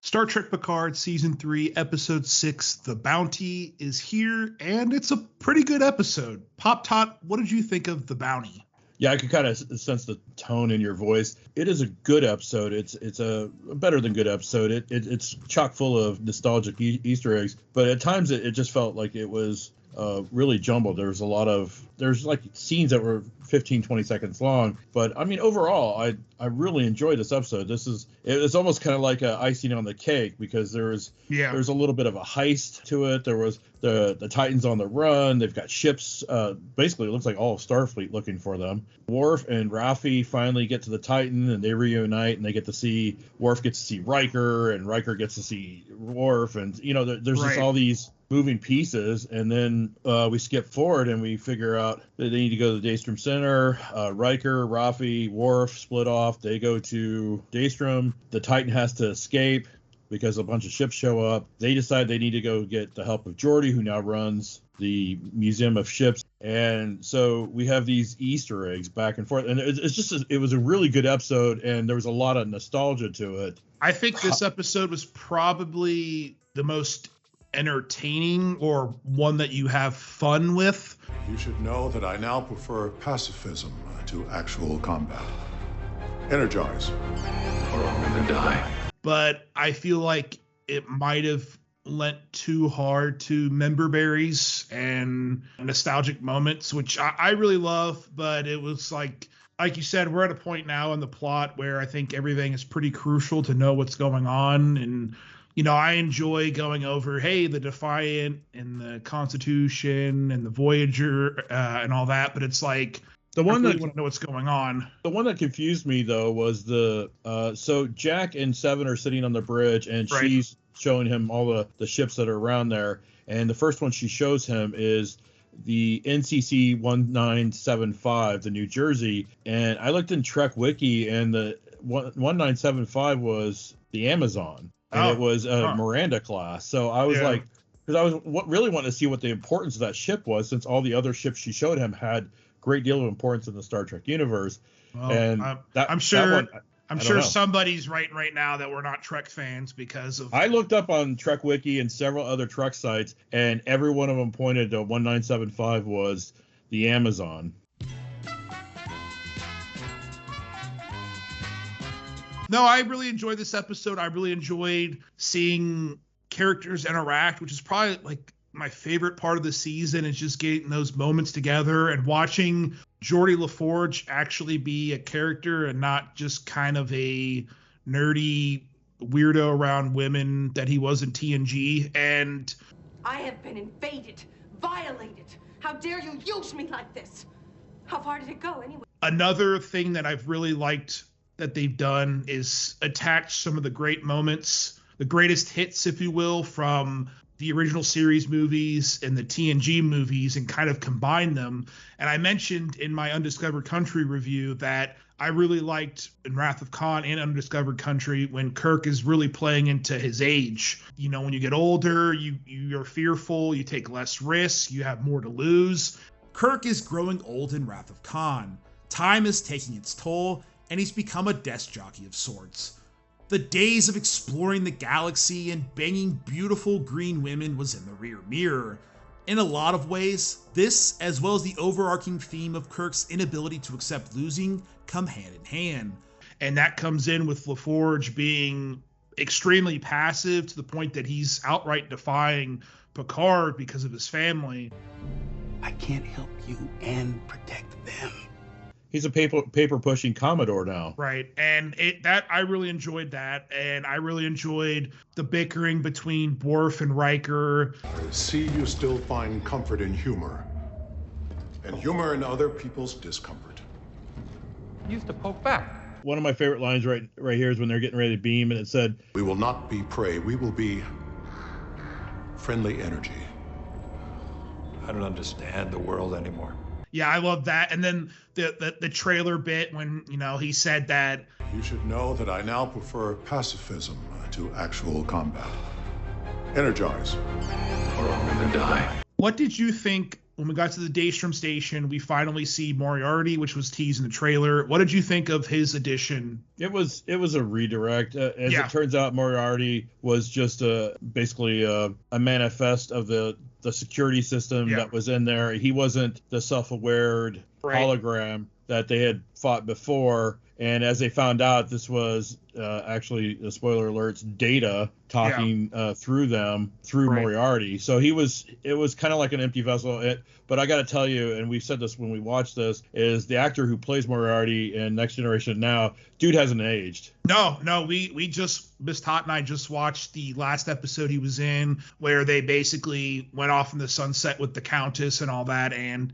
Star Trek Picard Season 3, Episode 6, The Bounty is here, and it's a pretty good episode. Pop Tot, what did you think of The Bounty? Yeah, I could kind of sense the tone in your voice. It is a good episode. It's a better than good episode. It's chock full of nostalgic Easter eggs, but at times it just felt like it was really jumbled. There's like scenes that were 15, 20 seconds long. But I mean, overall, I really enjoyed this episode. It's almost kind of like a icing on the cake because there's a little bit of a heist to it. There was the Titans on the run. They've got ships. Basically, it looks like all of Starfleet looking for them. Worf and Raffi finally get to the Titan and they reunite and they get to see Worf gets to see Riker and Riker gets to see Worf, and there's just all these moving pieces, and then we skip forward and we figure out that they need to go to the Daystrom Center. Riker, Raffi, Worf split off. They go to Daystrom. The Titan has to escape because a bunch of ships show up. They decide they need to go get the help of Geordi, who now runs the Museum of Ships. And so we have these Easter eggs back and forth. And it was a really good episode, and there was a lot of nostalgia to it. I think this episode was probably the most entertaining, or one that you have fun with. You should know that I now prefer pacifism to actual combat. Energize, or I'm gonna die. But I feel like it might have lent too hard to memberberries and nostalgic moments, which I really love, but it was like you said, we're at a point now in the plot where I think everything is pretty crucial to know what's going on. And I enjoy going over, hey, the Defiant and the Constitution and the Voyager and all that, but it's like I really want to know what's going on. The one that confused me though was so Jack and Seven are sitting on the bridge, and she's showing him all the ships that are around there, and the first one she shows him is the NCC 1975, the New Jersey, and I looked in Trek Wiki, and the 1975 was the Amazon. And it was a Miranda class. So I was like, because I was really wanting to see what the importance of that ship was, since all the other ships she showed him had a great deal of importance in the Star Trek universe. Well, and I'm sure somebody's writing right now that we're not Trek fans because of. I looked up on Trek Wiki and several other Trek sites, and every one of them pointed to 1975 was the Amazon. No, I really enjoyed this episode. I really enjoyed seeing characters interact, which is probably like my favorite part of the season, is just getting those moments together and watching Geordi LaForge actually be a character and not just kind of a nerdy weirdo around women that he was in TNG. And I have been invaded, violated. How dare you use me like this? How far did it go anyway? Another thing that I've really liked that they've done is attach some of the great moments, the greatest hits, if you will, from the original series movies and the TNG movies, and kind of combine them. And I mentioned in my Undiscovered Country review that I really liked in Wrath of Khan and Undiscovered Country when Kirk is really playing into his age. When you get older, you're fearful, you take less risks, you have more to lose. Kirk is growing old in Wrath of Khan. Time is taking its toll, and he's become a desk jockey of sorts. The days of exploring the galaxy and banging beautiful green women was in the rear mirror. In a lot of ways, this, as well as the overarching theme of Kirk's inability to accept losing, come hand in hand. And that comes in with LaForge being extremely passive to the point that he's outright defying Picard because of his family. I can't help you and protect them. He's a paper pushing Commodore now. Right. And I really enjoyed that. And I really enjoyed the bickering between Worf and Riker. I see you still find comfort in humor. And humor in other people's discomfort. Used to poke back. One of my favorite lines right here is when they're getting ready to beam, and it said, "We will not be prey. We will be friendly energy." I don't understand the world anymore. Yeah, I love that. And then the trailer bit when, he said that. You should know that I now prefer pacifism to actual combat. Energize, or I'm gonna die. What did you think when we got to the Daystrom station, we finally see Moriarty, which was teased in the trailer. What did you think of his addition? It was a redirect. As it turns out, Moriarty was just basically a manifest of the security system that was in there. He wasn't the self-aware hologram that they had fought before. And as they found out, this was actually, spoiler alerts, Data talking through them, through Moriarty. So it was kind of like an empty vessel. But I got to tell you, and we said this when we watched this, is the actor who plays Moriarty in Next Generation now, dude hasn't aged. No, Miss Tot and I just watched the last episode he was in, where they basically went off in the sunset with the Countess and all that, and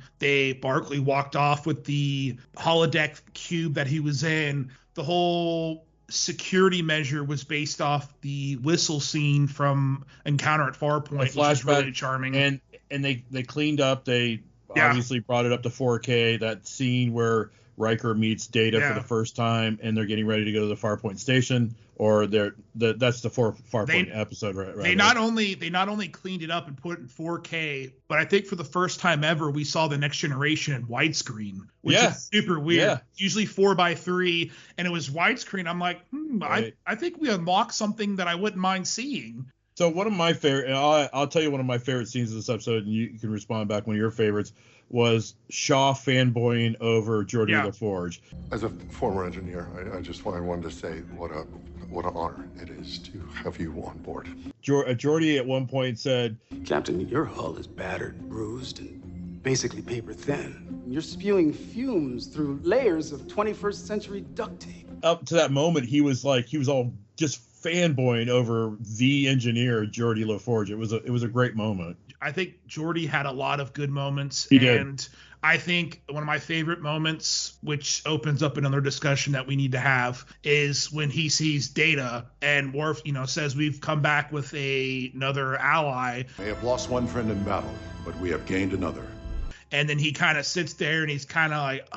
Barclay walked off with the holodeck cube that he was in. The whole security measure was based off the whistle scene from Encounter at Farpoint, which is really charming. And they cleaned up. They obviously brought it up to 4K. That scene where Riker meets Data for the first time, and they're getting ready to go to the Farpoint station, or that's the Farpoint episode, right? They not only cleaned it up and put it in 4K, but I think for the first time ever, we saw the Next Generation in widescreen, which is super weird. Yeah. Usually 4:3, and it was widescreen. I'm like, I think we unlocked something that I wouldn't mind seeing. So one of my favorite, I'll tell you one of my favorite scenes of this episode, and you can respond back. One of your favorites was Shaw fanboying over Geordi LaForge. As a former engineer, I wanted to say what an honor it is to have you on board. Geordi at one point said, "Captain, your hull is battered, bruised, and basically paper thin. You're spewing fumes through layers of 21st century duct tape." Up to that moment, he was all just fanboying over the engineer, Geordi LaForge. It was a great moment. I think Geordi had a lot of good moments. He did. did. I think one of my favorite moments, which opens up another discussion that we need to have, is when he sees Data and Worf, says, "We've come back with another ally. We have lost one friend in battle, but we have gained another." And then he kind of sits there and he's kind of like,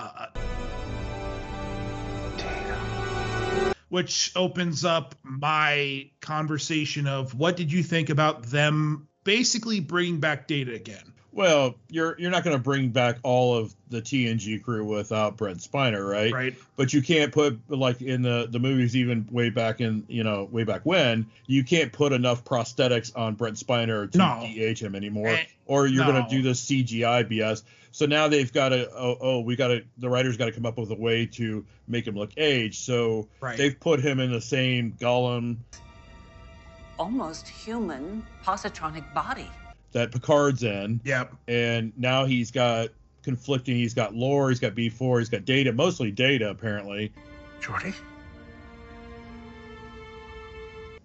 which opens up my conversation of what did you think about them basically bringing back Data again? Well, you're not going to bring back all of the TNG crew without Brent Spiner, right? Right. But you can't put, like in the movies, even way back when, you can't put enough prosthetics on Brent Spiner to de-age him anymore, or you're going to do the CGI BS. So now they've got to, the writers got to come up with a way to make him look aged. So they've put him in the same Gollum, almost human positronic body that Picard's in. Yep. And now he's got conflicting. He's got lore. He's got B4. He's got Data. Mostly Data, apparently. Geordi?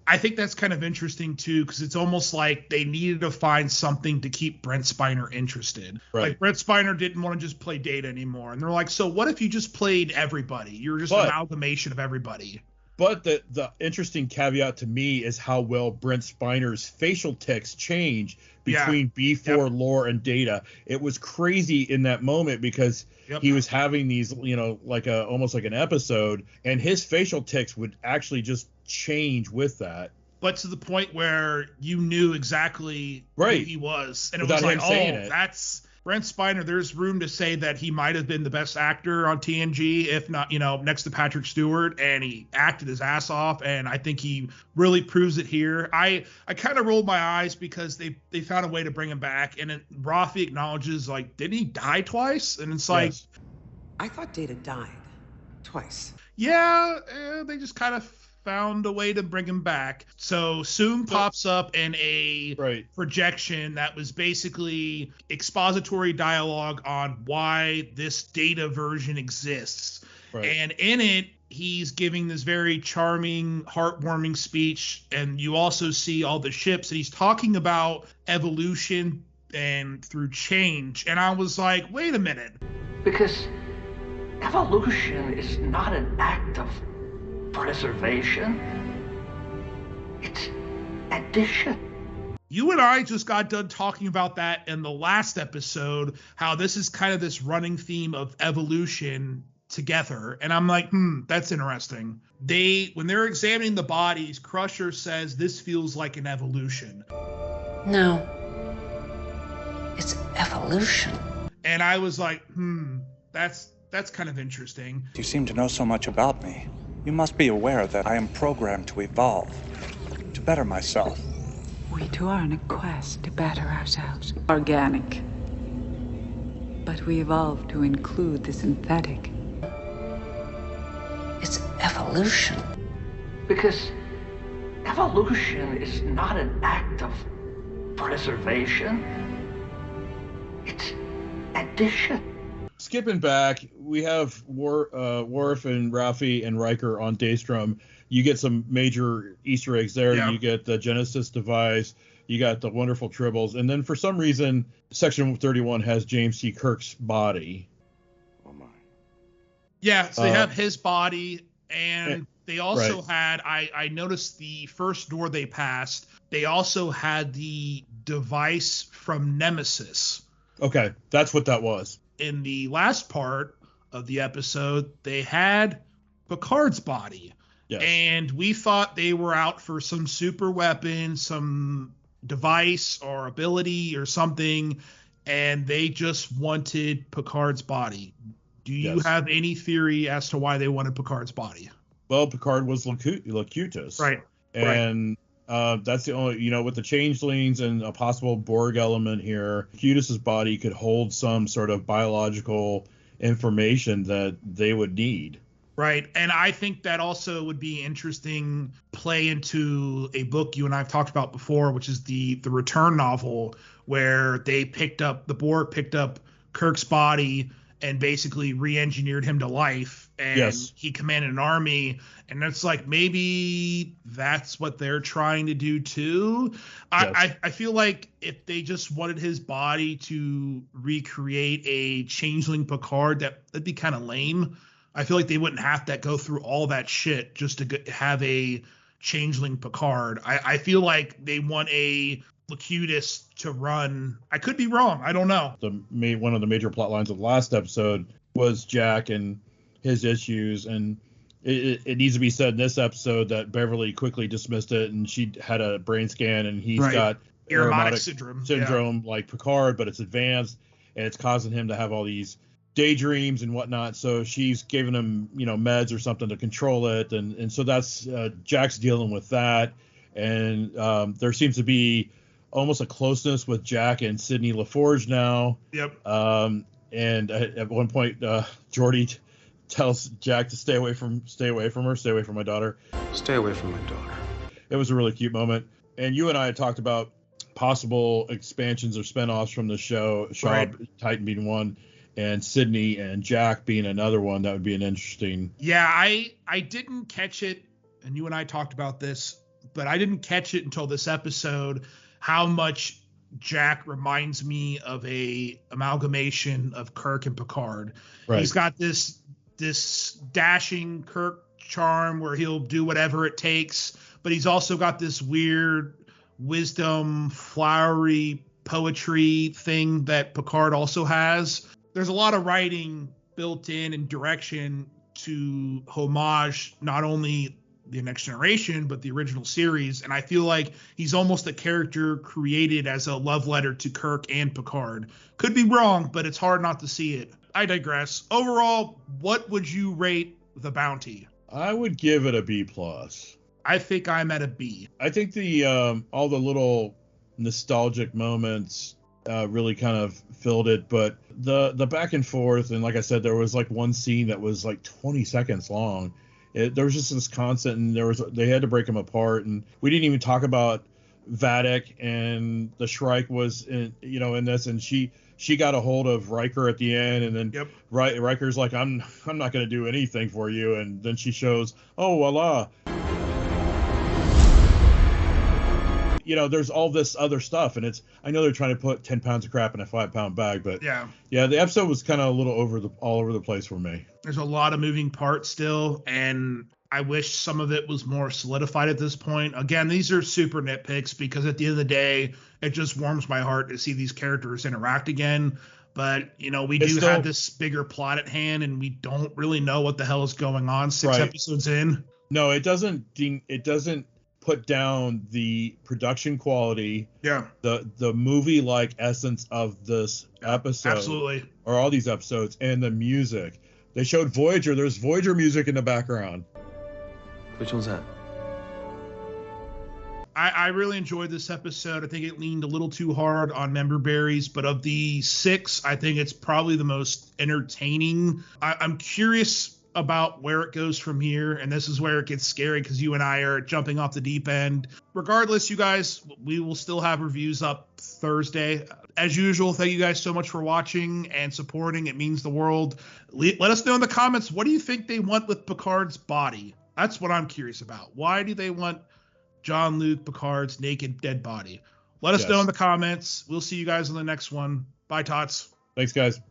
I think that's kind of interesting, too, because it's almost like they needed to find something to keep Brent Spiner interested. Right. Like, Brent Spiner didn't want to just play Data anymore. And they're like, so what if you just played everybody? You're just an amalgamation of everybody. But the interesting caveat to me is how well Brent Spiner's facial tics change between B4 lore and Data. It was crazy in that moment because he was having these, almost like an episode, and his facial tics would actually just change with that. But to the point where you knew exactly who he was. And without it was like, that's Brent Spiner. There's room to say that he might have been the best actor on TNG, if not, next to Patrick Stewart, and he acted his ass off, and I think he really proves it here. I kind of rolled my eyes because they found a way to bring him back, and Rafi acknowledges, like, didn't he die twice? And it's like, I thought Data died twice. Yeah, they just kind of found a way to bring him back. So Soong pops up in a projection that was basically expository dialogue on why this Data version exists. Right. And in it, he's giving this very charming, heartwarming speech. And you also see all the ships, and he's talking about evolution and through change. And I was like, wait a minute. Because evolution is not an act of preservation. It's addition. You and I just got done talking about that in the last episode, how this is kind of this running theme of evolution together. And I'm like, that's interesting. When they're examining the bodies, Crusher says this feels like an evolution. No. It's evolution. And I was like, that's kind of interesting. You seem to know so much about me. You must be aware that I am programmed to evolve, to better myself. We too are on a quest to better ourselves. Organic. But we evolved to include the synthetic. It's evolution. Because evolution is not an act of preservation. It's addition. Skipping back, we have Worf and Ralphie and Riker on Daystrom. You get some major Easter eggs there. Yeah. You get the Genesis device. You got the wonderful tribbles. And then for some reason, Section 31 has James T. Kirk's body. Oh, my. Yeah, so they have his body. And they also had, I noticed the first door they passed, they also had the device from Nemesis. Okay, that's what that was. In the last part of the episode, they had Picard's body. Yes. And we thought they were out for some super weapon, some device or ability or something, and they just wanted Picard's body. Do you have any theory as to why they wanted Picard's body? Well, Picard was Locutus. Right. And that's the only, with the changelings and a possible Borg element here, Locutus's body could hold some sort of biological information that they would need. Right. And I think that also would be interesting play into a book you and I have talked about before, which is the Return novel, where the Borg picked up Kirk's body and basically re-engineered him to life. And he commanded an army. And it's like, maybe that's what they're trying to do too. Yes. I feel like if they just wanted his body to recreate a changeling Picard, that'd be kind of lame. I feel like they wouldn't have to go through all that shit just to have a changeling Picard. I feel like they want a Locutus to run. I could be wrong. I don't know. One of the major plot lines of the last episode was Jack and his issues, and it needs to be said in this episode that Beverly quickly dismissed it, and she had a brain scan, and he's got aromatic syndrome like Picard, but it's advanced, and it's causing him to have all these daydreams and whatnot. So she's giving him, meds or something to control it, and so that's Jack's dealing with that, and there seems to be almost a closeness with Jack and Geordi LaForge now. Yep. And at one point, Geordi tells Jack to stay away from her, stay away from my daughter. Stay away from my daughter. It was a really cute moment. And you and I had talked about possible expansions or spinoffs from the show, Shaw Titan being one, and Sydney and Jack being another one. That would be an interesting. Yeah, I didn't catch it, and you and I talked about this, but I didn't catch it until this episode, how much Jack reminds me of a amalgamation of Kirk and Picard. Right. He's got this dashing Kirk charm where he'll do whatever it takes, but he's also got this weird wisdom, flowery poetry thing that Picard also has. There's a lot of writing built in and direction to homage not only the Next Generation, but the original series. And I feel like he's almost a character created as a love letter to Kirk and Picard. Could be wrong, but it's hard not to see it. I digress. Overall, what would you rate The Bounty? I would give it a B+. I think I'm at a B. I think the all the little nostalgic moments really kind of filled it, but the back and forth, and like I said, there was like one scene that was like 20 seconds long. There was just this constant, and they had to break them apart, and we didn't even talk about Vadic, and the Shrike was in this, and she got a hold of Riker at the end, and then Riker's like, I'm not going to do anything for you, and then she shows, oh voila. There's all this other stuff, and I know they're trying to put 10 pounds of crap in a 5-pound bag, but yeah, the episode was kind of a little all over the place for me. There's a lot of moving parts still, and I wish some of it was more solidified at this point. Again, these are super nitpicks because at the end of the day, it just warms my heart to see these characters interact again. But, we do have this bigger plot at hand, and we don't really know what the hell is going on 6 episodes in. No, it doesn't put down the production quality, the movie like essence of this episode, absolutely, or all these episodes, and the music. They showed Voyager. There's Voyager music in the background. Which one's that? I really enjoyed this episode. I think it leaned a little too hard on memberberries, but of the 6, I think it's probably the most entertaining. I'm curious about where it goes from here, and this is where it gets scary because you and I are jumping off the deep end. Regardless, you guys, we will still have reviews up Thursday. As usual, thank you guys so much for watching and supporting. It means the world. Let us know in the comments, what do you think they want with Picard's body? That's what I'm curious about. Why do they want Jean-Luc Picard's naked dead body? Let us know in the comments. We'll see you guys on the next one. Bye, Tots. Thanks, guys.